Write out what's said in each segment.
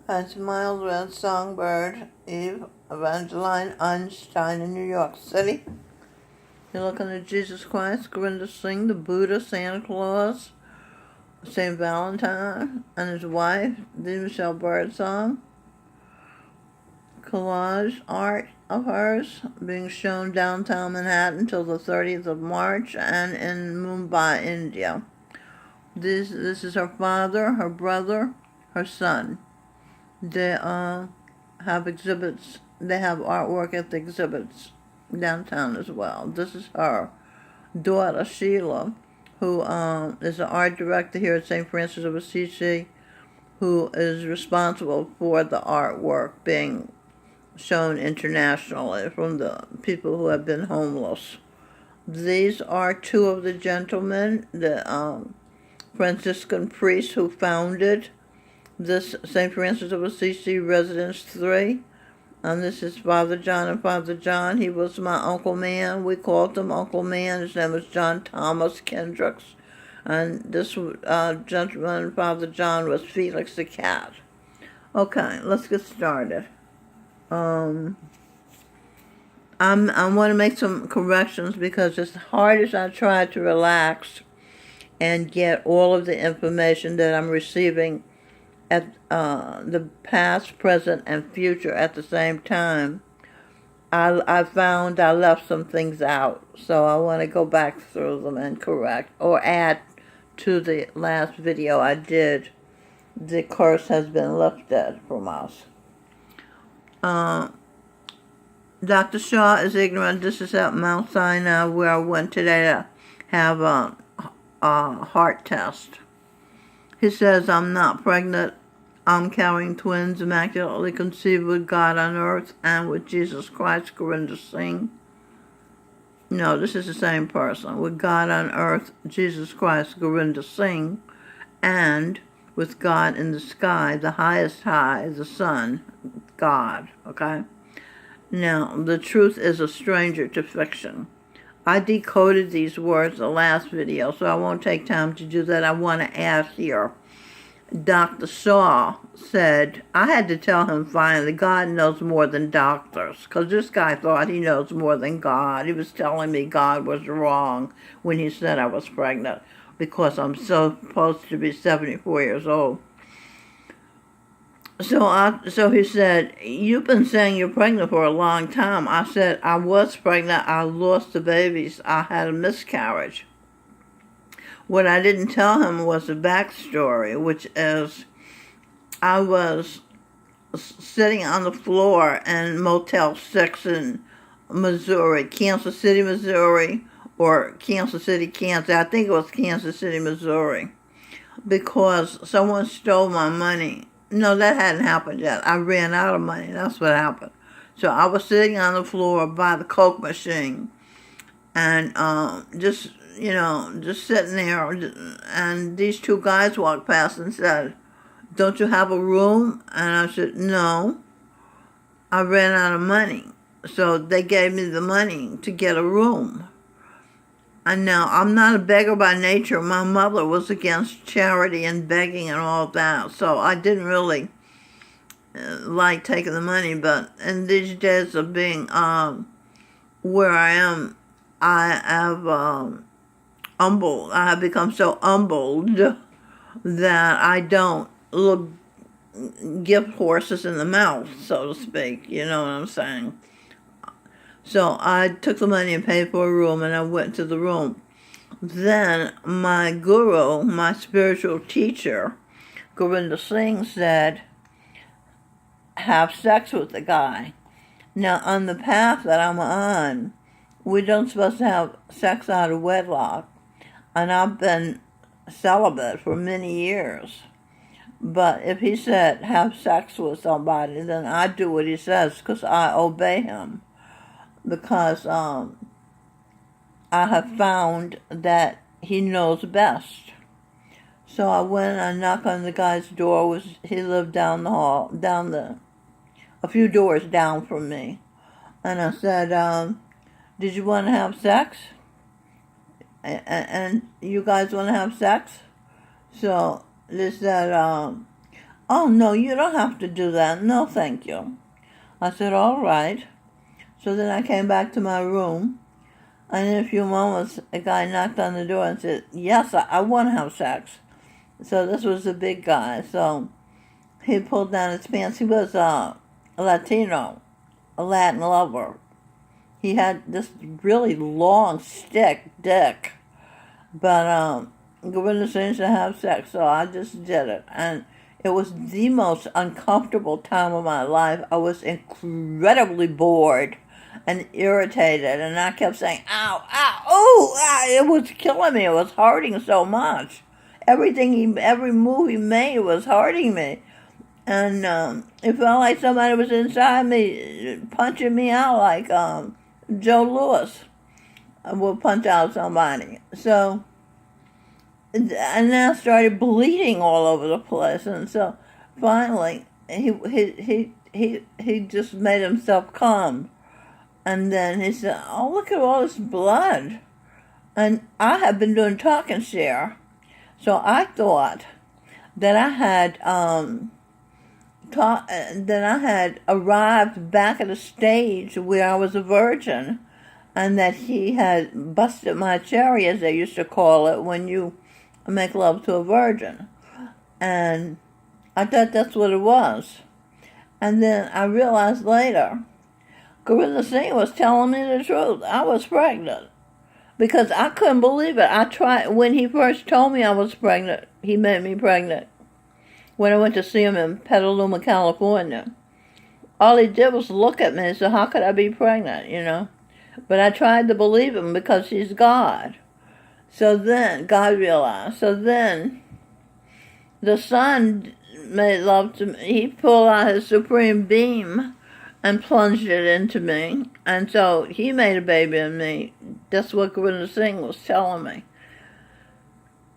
That's Mild Red Songbird, Eve Evangeline Einstein in New York City. You're looking at Jesus Christ, Gorinda Singh, the Buddha, Santa Claus, St. Valentine, and his wife, the Michelle Birdsong. Collage art of hers being shown downtown Manhattan till the 30th of March and in Mumbai, India. This is her father, her brother, her son. They have exhibits. They have artwork at the exhibits downtown as well. This is her daughter, Sheila, who is an art director here at St. Francis of Assisi, who is responsible for the artwork being shown internationally from the people who have been homeless. These are two of the gentlemen, the Franciscan priests who founded this St. Francis of Assisi Residence 3. And this is Father John and Father John. He was my Uncle Man. We called him Uncle Man. His name was John Thomas Kendricks. And this gentleman, Father John, was Felix the cat. Okay, let's get started. I want to make some corrections because as hard as I try to relax and get all of the information that I'm receiving at the past, present, and future at the same time, I found I left some things out. So I want to go back through them and correct or add to the last video I did. The curse has been lifted from us. Dr. Shaw is ignorant. This is at Mount Sinai where I went today to have a heart test. He says I'm not pregnant. I'm carrying twins, immaculately conceived with God on earth and with Jesus Christ, Gorinda Singh. No, this is the same person. With God on earth, Jesus Christ, Gorinda Singh, and with God in the sky, the highest high, the sun, God, okay? Now, the truth is a stranger to fiction. I decoded these words the last video, so I won't take time to do that. I want to add here. Dr. Shaw said, I had to tell him finally, God knows more than doctors, because this guy thought he knows more than God. He was telling me God was wrong when he said I was pregnant, because I'm supposed to be 74 years old. So he said, you've been saying you're pregnant for a long time. I said, I was pregnant. I lost the babies. I had a miscarriage. What I didn't tell him was the backstory, which is I was sitting on the floor in Motel 6 in Missouri, Kansas City, Missouri, or Kansas City, Kansas. I think it was Kansas City, Missouri, because someone stole my money. No, that hadn't happened yet. I ran out of money. That's what happened. So I was sitting on the floor by the Coke machine and just sitting there. And these two guys walked past and said, don't you have a room? And I said, no. I ran out of money. So they gave me the money to get a room. And now, I'm not a beggar by nature. My mother was against charity and begging and all that, so I didn't really like taking the money. But in these days of being where I am, I have humbled. I have become so humbled that I don't give horses in the mouth, so to speak. You know what I'm saying? So I took the money and paid for a room, and I went to the room. Then my guru, my spiritual teacher, Gorinda Singh, said, have sex with the guy. Now, on the path that I'm on, we don't supposed to have sex out of wedlock. And I've been celibate for many years. But if he said, have sex with somebody, then I do what he says because I obey him. Because I have found that he knows best. So I went and I knocked on the guy's door. He lived down the hall, a few doors down from me. And I said, did you want to have sex? And you guys want to have sex? So they said, "Oh, no, you don't have to do that. No, thank you." I said, "All right." So then I came back to my room, and in a few moments, a guy knocked on the door and said, "Yes, I want to have sex." So this was a big guy. So he pulled down his pants. He was a Latino, a Latin lover. He had this really long stick dick, but Govinda seems to have sex, so I just did it, and it was the most uncomfortable time of my life. I was incredibly bored and irritated, and I kept saying, "Ow, ow, oh!" It was killing me. It was hurting so much. Every move he made was hurting me, and it felt like somebody was inside me, punching me out like Joe Louis would punch out somebody. So, and then I started bleeding all over the place, and so finally he just made himself come, and then he said, "Oh, look at all this blood," and I had been doing talk and share, so I thought that I had that I had arrived back at a stage where I was a virgin, and that he had busted my cherry, as they used to call it, when you make love to a virgin. And I thought that's what it was. And then I realized later, Govinda Singh was telling me the truth. I was pregnant. Because I couldn't believe it. I tried, when he first told me I was pregnant, he made me pregnant. When I went to see him in Petaluma, California, all he did was look at me and say, "How could I be pregnant, you know?" But I tried to believe him because he's God. So then, God realized. So then, the Son made love to me. He pulled out his supreme beam and plunged it into me. And so he made a baby in me. That's what Govinda Singh was telling me.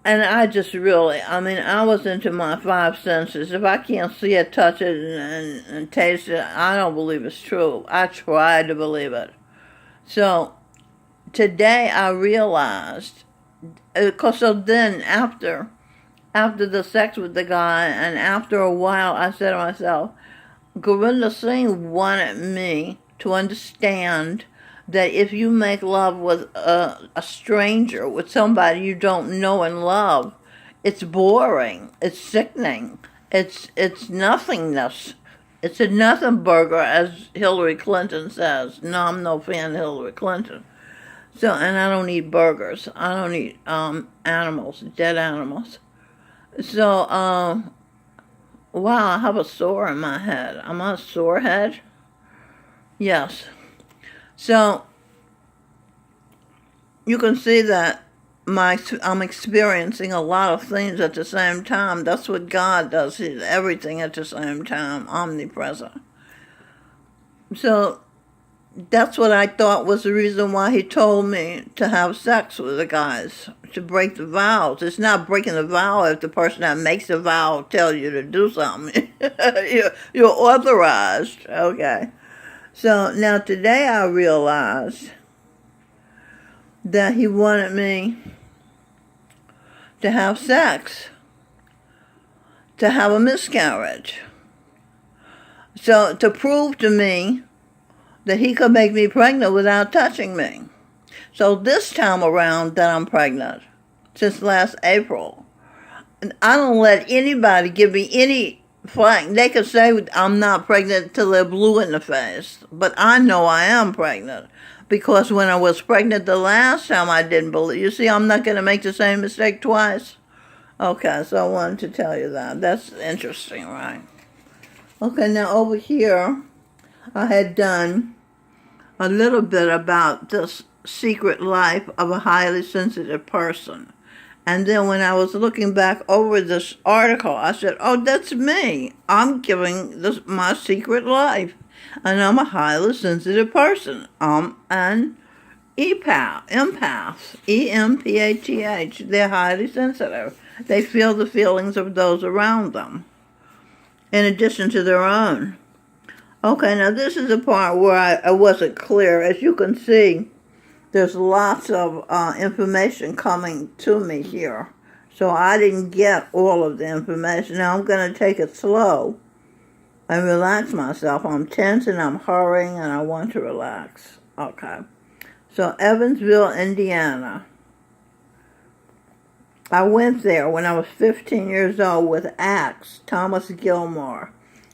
And I just really, I was into my five senses. If I can't see it, touch it, and taste it, I don't believe it's true. I tried to believe it. So today I realized, because so then after the sex with the guy, and after a while, I said to myself, Govinda Singh wanted me to understand that if you make love with a stranger, with somebody you don't know and love, it's boring, it's sickening, it's nothingness. It's a nothing burger, as Hillary Clinton says. No, I'm no fan of Hillary Clinton. So, and I don't eat burgers. I don't eat animals, dead animals. So, wow, I have a sore in my head. Am I a sore head? Yes. So, you can see that I'm experiencing a lot of things at the same time. That's what God does. He's everything at the same time, omnipresent. So, that's what I thought was the reason why he told me to have sex with the guys, to break the vows. It's not breaking the vow if the person that makes the vow tells you to do something. You're authorized. Okay. So now today I realized that he wanted me to have sex, to have a miscarriage. So to prove to me that he could make me pregnant without touching me. So this time around that I'm pregnant, since last April, I don't let anybody give me any flack. They could say I'm not pregnant till they're blue in the face, but I know I am pregnant. Because when I was pregnant the last time, I didn't believe. You see, I'm not going to make the same mistake twice. Okay, so I wanted to tell you that. That's interesting, right? Okay, now over here, I had done a little bit about this secret life of a highly sensitive person. And then when I was looking back over this article, I said, oh, that's me. I'm giving this my secret life. And I'm a highly sensitive person. I'm an empath, E-M-P-A-T-H. They're highly sensitive. They feel the feelings of those around them, in addition to their own. Okay, now this is the part where I wasn't clear. As you can see, there's lots of information coming to me here. So I didn't get all of the information. Now I'm going to take it slow and relax myself. I'm tense and I'm hurrying and I want to relax. Okay. So Evansville, Indiana. I went there when I was 15 years old with Axe, Thomas Gilmore,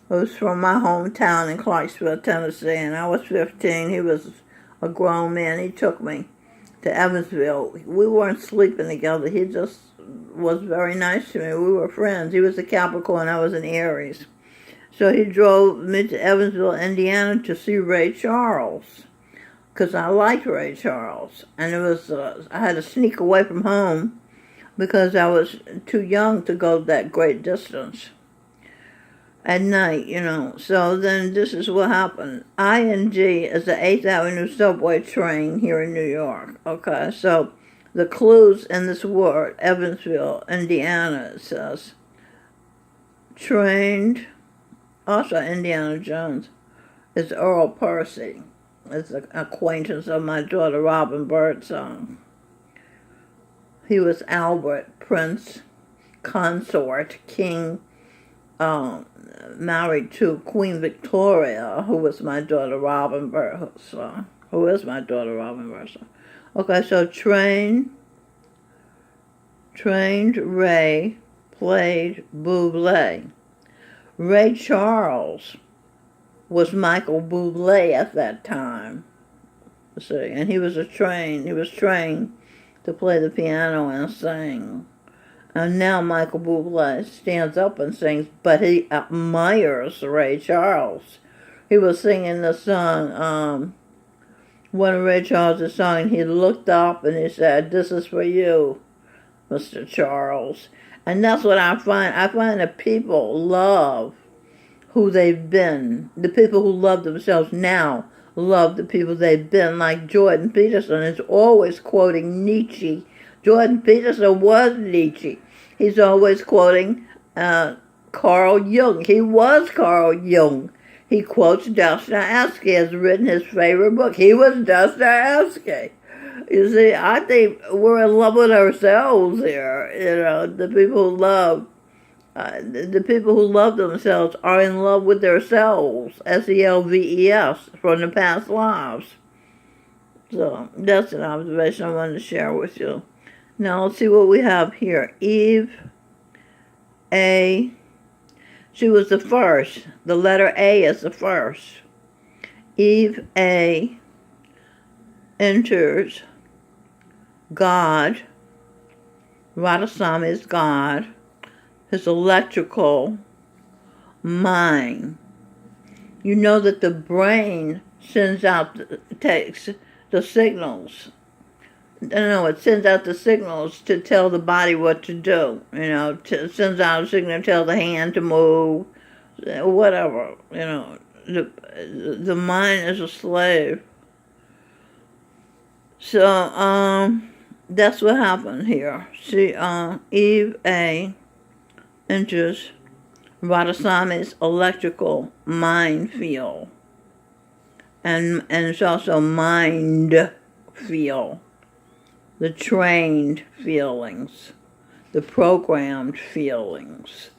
who's from my hometown in Clarksville, Tennessee, and I was 15. He was a grown man. He took me to Evansville. We weren't sleeping together. He just was very nice to me. We were friends. He was a Capricorn. I was an Aries. So he drove me to Evansville, Indiana to see Ray Charles because I liked Ray Charles. And it was I had to sneak away from home because I was too young to go that great distance at night, So then this is what happened. ING is the 8th Avenue subway train here in New York. Okay, so the clues in this word, Evansville, Indiana, it says, trained, also Indiana Jones, is Earl Percy. It's an acquaintance of my daughter Robin Birdsong. He was Albert, Prince, Consort, King, married to Queen Victoria, who was my daughter Robin Birdsong. Who is my daughter Robin Birdsong? Okay, so trained Ray, played Bublé. Ray Charles was Michael Bublé at that time. See, and he was trained to play the piano and sing. And now Michael Bublé stands up and sings, but he admires Ray Charles. He was singing the song, one of Ray Charles' songs, and he looked up and he said, "This is for you, Mr. Charles." And that's what I find. I find that people love who they've been. The people who love themselves now love the people they've been, like Jordan Peterson is always quoting Nietzsche. Jordan Peterson was Nietzsche. He's always quoting Carl Jung. He was Carl Jung. He quotes Dostoevsky, has written his favorite book. He was Dostoevsky. You see, I think we're in love with ourselves here. The people who love the people who love themselves are in love with themselves, SELVES, from the past lives. So that's an observation I wanted to share with you. Now let's see what we have here. Eve A. She was the first. The letter A is the first. Eve A. enters God. Radhaswami is God. His electrical mind. You know that the brain takes the signals. It sends out the signals to tell the body what to do. Sends out a signal to tell the hand to move, whatever. The mind is a slave. So that's what happened here. See, Eve A. enters Radhaswami's electrical mind field. And it's also mind field. The trained feelings. The programmed feelings.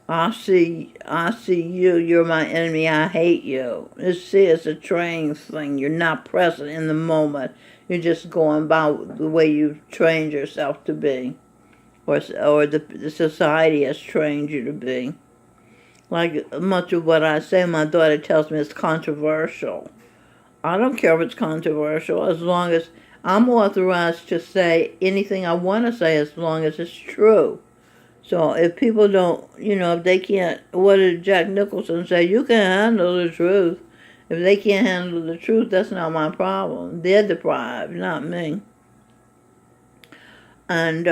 I see you, you're my enemy, I hate you. It's a trained thing. You're not present in the moment. You're just going about the way you've trained yourself to be. Or the society has trained you to be. Like much of what I say, my daughter tells me it's controversial. I don't care if it's controversial, as long as I'm authorized to say anything I want to say, as long as it's true. So if people don't, if they can't, what did Jack Nicholson say? You can handle the truth. If they can't handle the truth, that's not my problem. They're deprived, not me. And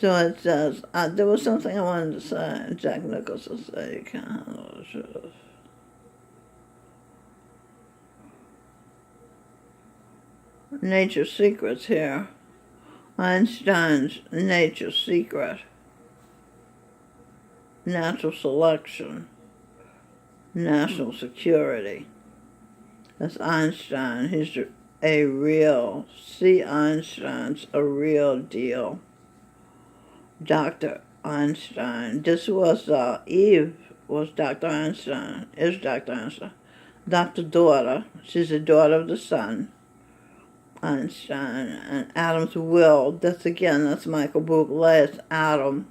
so it says, there was something I wanted to say. Jack Nicholson said, you can't handle the truth. Nature Secrets here. Einstein's Nature Secret. Natural Selection. National Security. That's Einstein. He's a real, C. Einstein's a real deal. Dr. Einstein. This was, Eve was Dr. Einstein, is Dr. Einstein. Dr. Daughter, she's the daughter of the sun, Einstein. And Adam's will, that's Michael Bublé, it's Adam,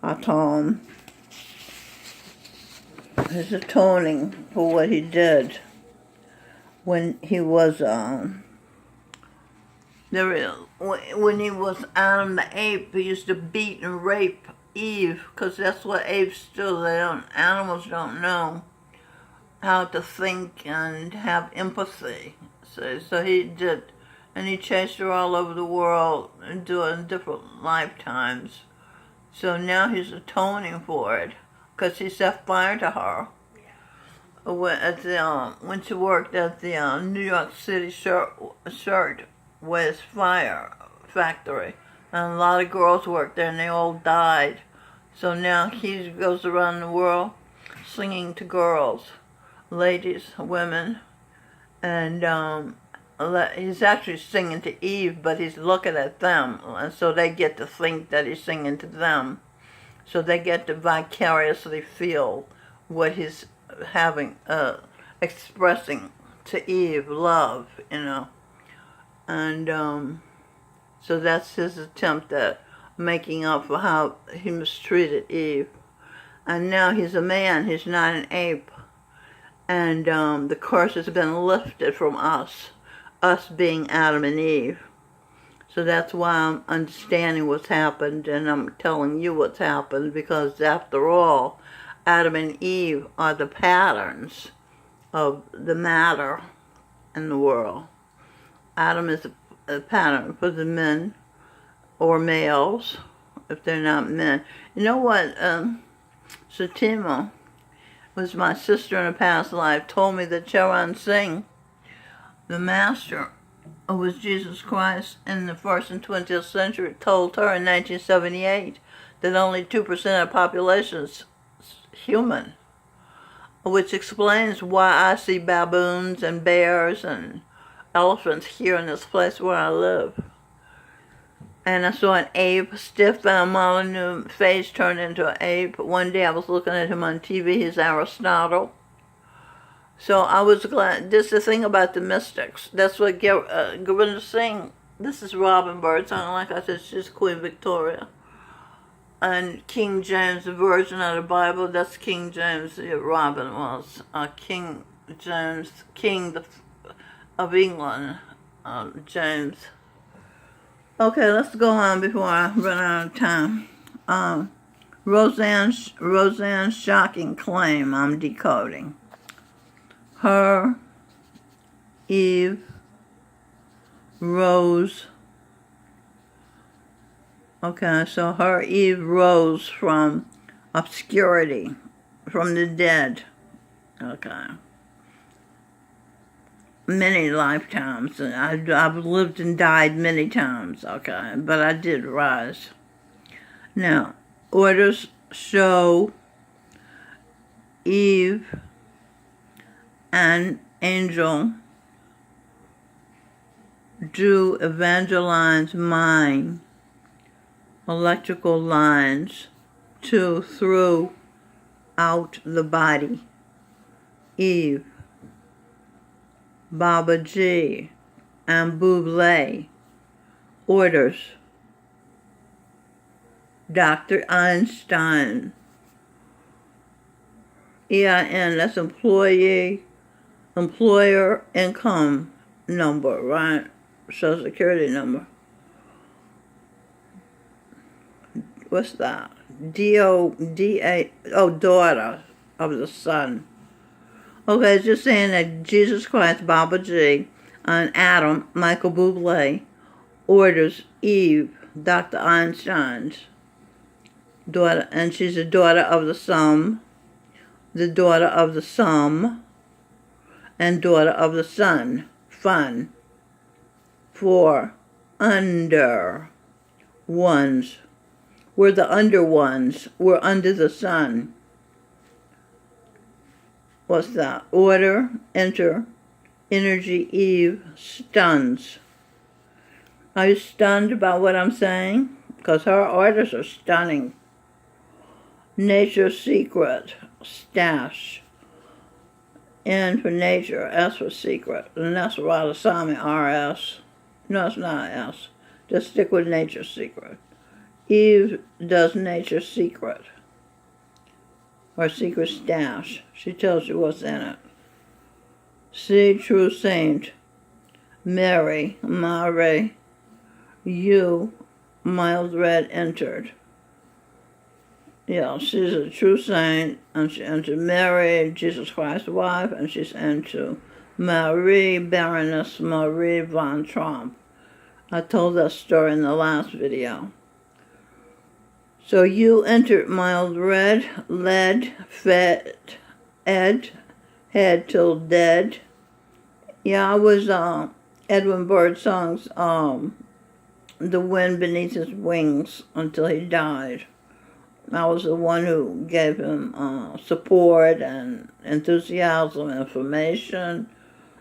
Atom. His atoning for what he did when he was, when he was Adam the ape, he used to beat and rape Eve, because that's what apes do. Animals don't know how to think and have empathy. So he did, and he chased her all over the world and doing different lifetimes. So now he's atoning for it, because he set fire to her. When she worked at the New York City Shirtwaist Fire Factory, and a lot of girls worked there, and they all died. So now he goes around the world singing to girls, ladies, women, and he's actually singing to Eve, but he's looking at them, and so they get to think that he's singing to them. So they get to vicariously feel what he's expressing to Eve, love, And so that's his attempt at making up for how he mistreated Eve. And now he's a man, he's not an ape. And the curse has been lifted from us being Adam and Eve. So that's why I'm understanding what's happened, and I'm telling you what's happened, because after all, Adam and Eve are the patterns of the matter in the world. Adam is a pattern for the men, or males, if they're not men. You know what? Satima was my sister in a past life, told me that Charan Singh, the master, who was Jesus Christ in the 1st and 20th century, told her in 1978 that only 2% of the population is human, which explains why I see baboons and bears and elephants here in this place where I live. And I saw an ape, stiff and Molyneux face turned into an ape. One day I was looking at him on TV, he's Aristotle. So I was glad. This is the thing about the mystics. That's what Gurinder Singh, this is Robin Birdsong, like I said, she's Queen Victoria. And King James, the version of the Bible, that's King James, Robin was. King James, of England, James. Okay, let's go on before I run out of time. Roseanne's shocking claim I'm decoding. Her, Eve, rose. Okay, so her, Eve, rose from obscurity, from the dead. Okay. Many lifetimes. I've lived and died many times, okay, but I did rise. Now, orders show Eve and angel do evangelize mind, electrical lines throughout the body. Eve, Babaji, and Bublé orders Dr. Einstein, EIN, that's employer income number, right? Social Security number. What's that? D-O-D-A, daughter of the sun. Okay, it's just saying that Jesus Christ, Babaji, and Adam, Michael Bublé, orders Eve, Dr. Einstein's daughter, and she's the daughter of the sun, and daughter of the sun, fun, for under ones. We're the under ones. We're under the sun. What's that? Order, enter, energy Eve stuns. Are you stunned about what I'm saying? Because her orders are stunning. Nature's secret, stash. N for nature, S for secret. And that's Radhaswami, RS. No, it's not S. Just stick with nature's secret. Eve does nature's secret. Or secret stash. She tells you what's in it. C, true saint. Mary, Mare. U, mild red entered. Yeah, she's a true saint, and she entered Mary, Jesus Christ's wife, and she's into Marie, Baroness Marie von Trump. I told that story in the last video. So you entered mild red, lead, fed, ed, head till dead. Yeah, I was Edwin Birdsong's The Wind Beneath His Wings until he died. I was the one who gave him support and enthusiasm, information,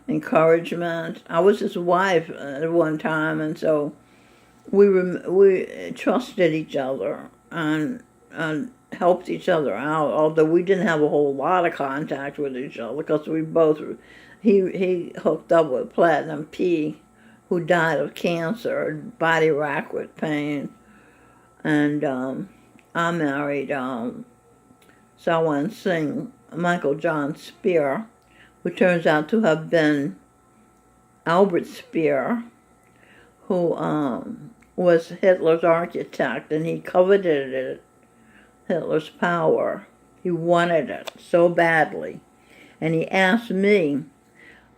encouragement. I was his wife at one time, and so we trusted each other and helped each other out. Although we didn't have a whole lot of contact with each other, because we both he hooked up with Platinum P, who died of cancer, body racked with pain, and I married Sawan Singh, Michael John Spear, who turns out to have been Albert Speer, who was Hitler's architect, and he coveted it, Hitler's power. He wanted it so badly. And he asked me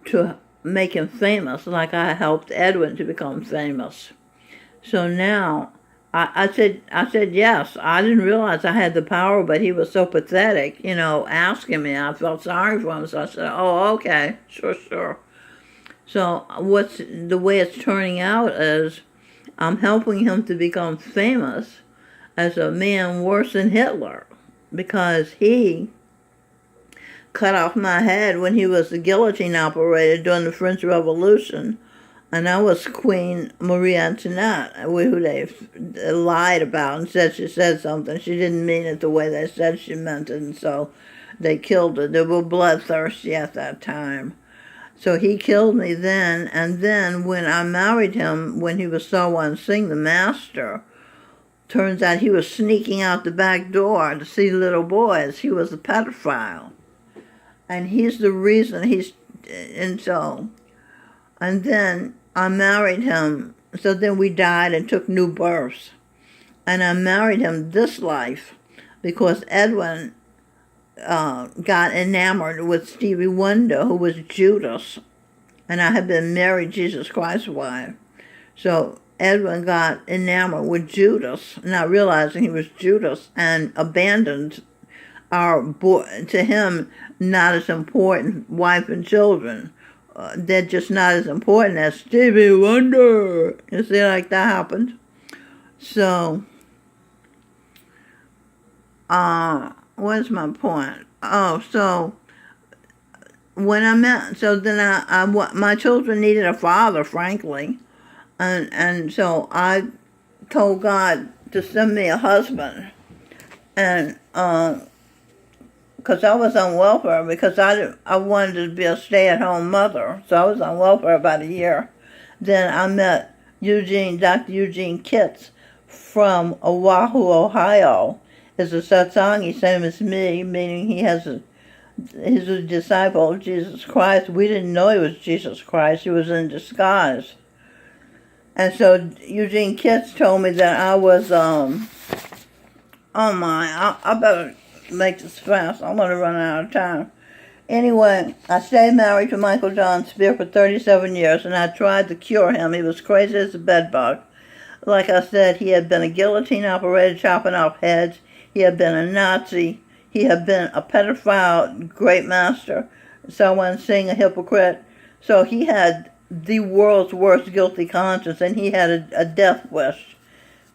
to make him famous, like I helped Edwin to become famous. So now, I said yes. I didn't realize I had the power, but he was so pathetic, asking me. I felt sorry for him, so I said, oh, okay, sure. So the way it's turning out is I'm helping him to become famous as a man worse than Hitler, because he cut off my head when he was the guillotine operator during the French Revolution. And I was Queen Marie Antoinette, who they lied about and said she said something. She didn't mean it the way they said she meant it, and so they killed her. They were bloodthirsty at that time. So he killed me then, and then when I married him, when he was Sawan Singh, the master, turns out he was sneaking out the back door to see little boys. He was a pedophile. And he's the reason and then I married him, so then we died and took new births. And I married him this life because Edwin got enamored with Stevie Wonder, who was Judas, and I had been married Jesus Christ's wife. So Edwin got enamored with Judas, not realizing he was Judas, and abandoned to him, not as important wife and children. They're just not as important as Stevie Wonder. You see, like that happened. So, what's my point? Oh, so when I met, so then my children needed a father, frankly, and so I told God to send me a husband, and because I was on welfare, because I wanted to be a stay-at-home mother, so I was on welfare about a year. Then I met Dr. Eugene Kitts from Oahu, Ohio. Is a satsang, same as me, meaning he's a disciple of Jesus Christ. We didn't know he was Jesus Christ. He was in disguise. And so Eugene Kitts told me that I was, I better make this fast. I'm going to run out of time. Anyway, I stayed married to Michael John Spear for 37 years, and I tried to cure him. He was crazy as a bedbug. Like I said, he had been a guillotine operator chopping off heads. He had been a Nazi. He had been a pedophile, great master. Someone saying a hypocrite. So he had the world's worst guilty conscience, and he had a death wish.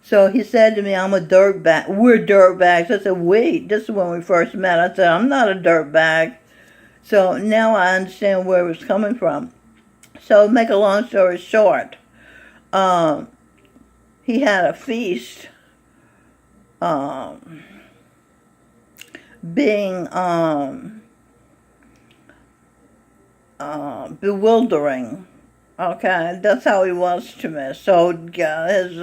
So he said to me, I'm a dirtbag. We're dirtbags. I said, wait, this is when we first met. I said, I'm not a dirtbag. So now I understand where it was coming from. So make a long story short, he had a feast, um, being bewildering. Okay, that's how he was to me. So his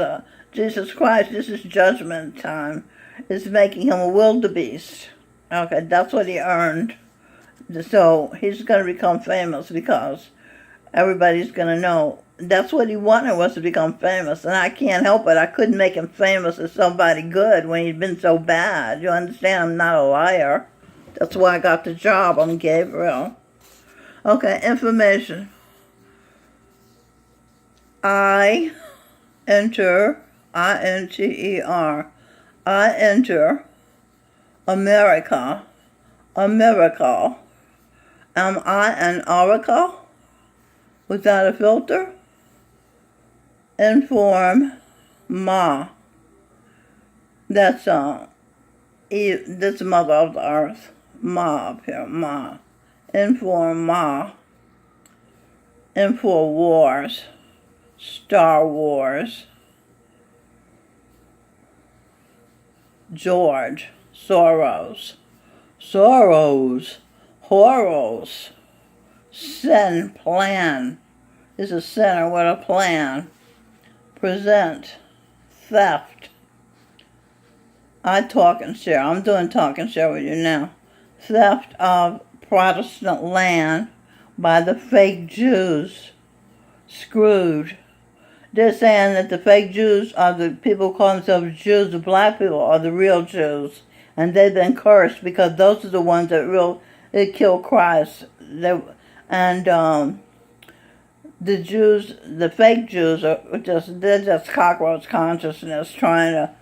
Jesus Christ, this is judgment time, is making him a wildebeest. Okay, that's what he earned. So he's going to become famous because everybody's going to know. That's what he wanted, was to become famous. And I can't help it. I couldn't make him famous as somebody good when he'd been so bad. You understand? I'm not a liar. That's why I got the job. I'm Gabriel. Okay, information. I enter, I-N-T-E-R. I enter America, a miracle. Am I an oracle without a filter? Inform Ma. That's that's the mother of the earth. Ma up here, Ma. Inform Ma. Info Wars. Star Wars. George Soros. Soros. Horrors. Sin plan. Is a sinner with a plan. Present. Theft. I talk and share. I'm doing talk and share with you now. Theft of Protestant land by the fake Jews. Screwed. They're saying that the fake Jews are the people who call themselves Jews, the black people are the real Jews. And they've been cursed because those are the ones that killed Christ. The Jews, the fake Jews, they're just cockroach consciousness trying to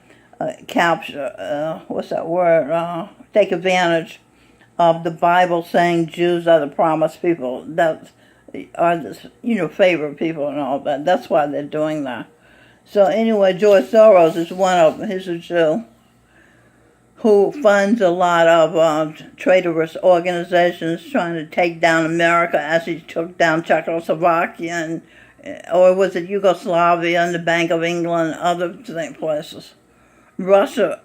capture, what's that word, take advantage of the Bible saying Jews are the promised people. That are the, favorite people and all that. That's why they're doing that. So anyway, George Soros is one of them. He's a Jew who funds a lot of traitorous organizations trying to take down America as he took down Czechoslovakia or was it Yugoslavia and the Bank of England, other places. Russia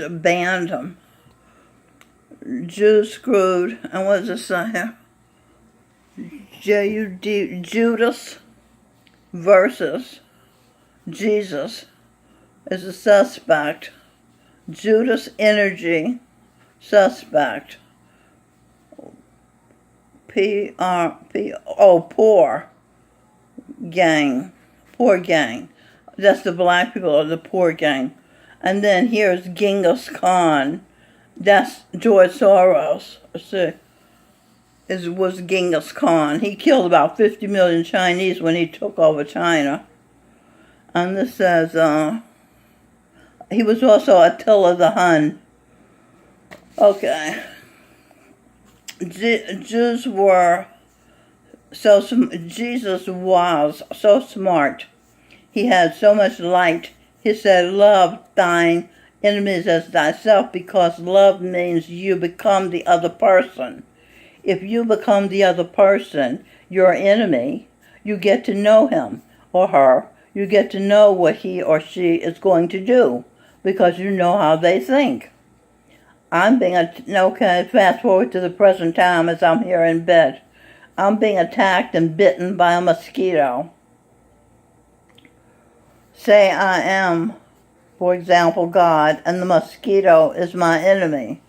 banned him. Jews screwed. And what does it say here? Judas versus Jesus is a suspect. Judas Energy suspect. Poor gang. Poor gang. That's the black people or the poor gang. And then here's Genghis Khan. That's George Soros. Was Genghis Khan. He killed about 50 million Chinese when he took over China. And this says, he was also Attila the Hun. Okay. Jesus was so smart. He had so much light. He said, love thine enemies as thyself, because love means you become the other person. If you become the other person, your enemy, you get to know him or her. You get to know what he or she is going to do because you know how they think. Fast forward to the present time as I'm here in bed. I'm being attacked and bitten by a mosquito. Say I am, for example, God, and the mosquito is my enemy.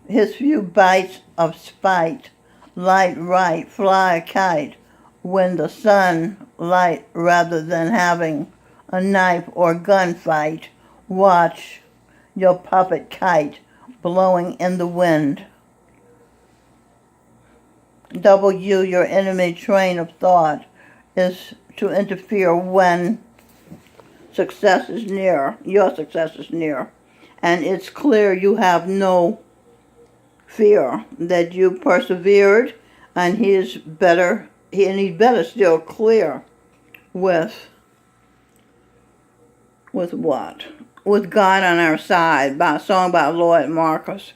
His few bites of spite, light right, fly a kite, when the sun light rather than having a knife or gunfight. Watch your puppet kite blowing in the wind. W, your enemy train of thought, is to interfere when success is near, your success is near, and it's clear you have no fear, that you persevered, and he's better still clear with what? With God on our side, by a song by Lloyd Marcus.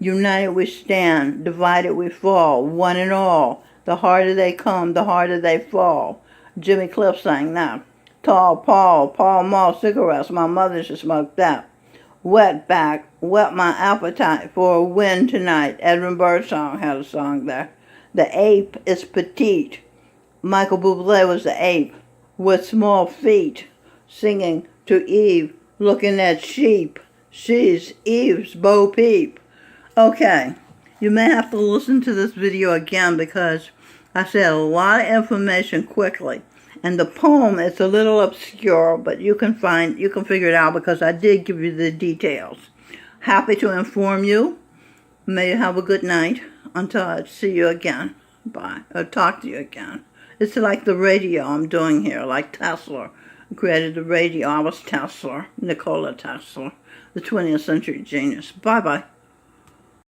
United we stand, divided we fall, one and all. The harder they come, the harder they fall. Jimmy Cliff sang that. Tall Paul, Pall Mall cigarettes my mother used to smoke that. Wet back, whet my appetite for a win tonight. Edmund Birdsong had a song there. The ape is petite. Michael Bublé was the ape with small feet, singing to Eve, looking at sheep. She's Eve's Bo Peep. Okay, you may have to listen to this video again because I said a lot of information quickly. And the poem is a little obscure, but you can figure it out because I did give you the details. Happy to inform you. May you have a good night until I see you again. Bye. Or talk to you again. It's like the radio I'm doing here, like Tesla created the radio. I was Tesla, Nikola Tesla, the 20th century genius. Bye-bye.